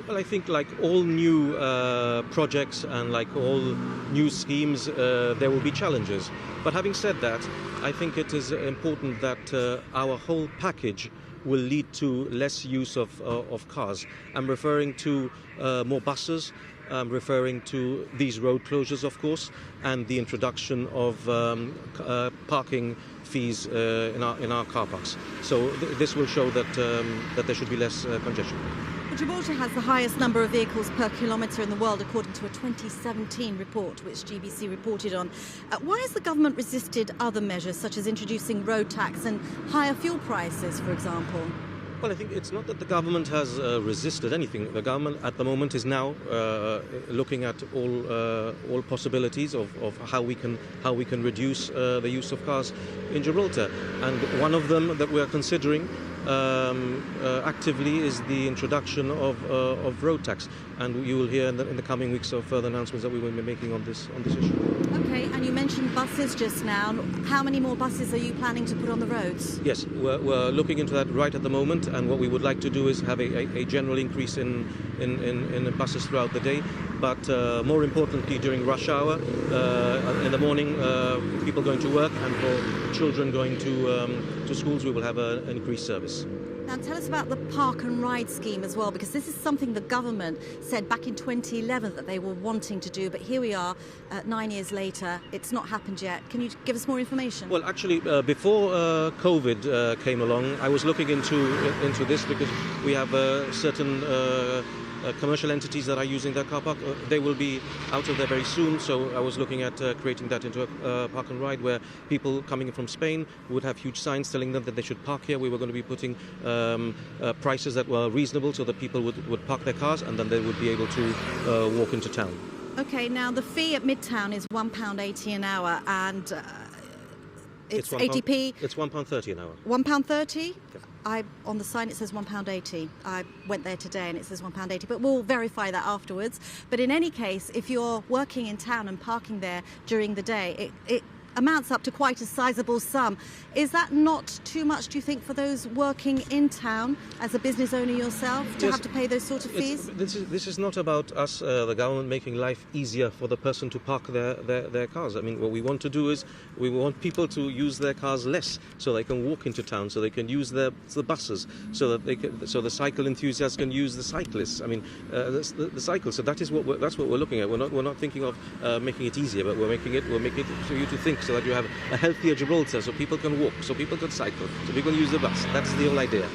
Well, I think like all new projects and like all new schemes, there will be challenges. But having said that, I think it is important that our whole package will lead to less use of cars. I'm referring to more buses. I'm referring to these road closures, of course, and the introduction of parking fees in our car parks. So this will show that there should be less congestion. Gibraltar has the highest number of vehicles per kilometre in the world, according to a 2017 report which GBC reported on. Why has the government resisted other measures, such as introducing road tax and higher fuel prices, for example? Well, I think it's not that the government has resisted anything. The government at the moment is now looking at all possibilities of how we can reduce the use of cars in Gibraltar, and one of them that we are considering actively is the introduction of road tax, and you will hear in the coming weeks of further announcements that we will be making on this issue. Okay, and you mentioned buses just now. How many more buses are you planning to put on the roads? Yes, we're looking into that right at the moment, and what we would like to do is have a general increase in buses throughout the day, but more importantly during rush hour, in the morning, people going to work, and for children going to schools, we will have an increased service. Now tell us about the park and ride scheme as well, because this is something the government said back in 2011 that they were wanting to do, but here we are 9 years later, it's not happened yet. Can you give us more information? Well, actually, before COVID came along, I was looking into this because we have certain commercial entities that are using their car park. They will be out of there very soon, so I was looking at creating that into a park and ride where people coming from Spain would have huge signs telling them that they should park here. We were going to be putting prices that were reasonable so that people would park their cars, and then they would be able to walk into town. Okay, now the fee at Midtown is £1.80 an hour, and it's ATP. It's £1.30 an hour. £1.30? Yeah. On the sign it says £1.80. I went there today and it says £1.80, but we'll verify that afterwards. But in any case, if you're working in town and parking there during the day, it amounts up to quite a sizable sum. Is that not too much, do you think, for those working in town as a business owner yourself to have to pay those sort of fees? This is not about us, the government, making life easier for the person to park their cars. I mean, what we want to do is we want people to use their cars less, so they can walk into town, so they can use the buses, so the cycle enthusiasts can use the cyclists. I mean, the cycle. So that's what we're looking at. We're not thinking of making it easier, but we're making it for you to think, so that you have a healthier Gibraltar, so people can walk, so people can cycle, so people can use the bus. That's the whole idea.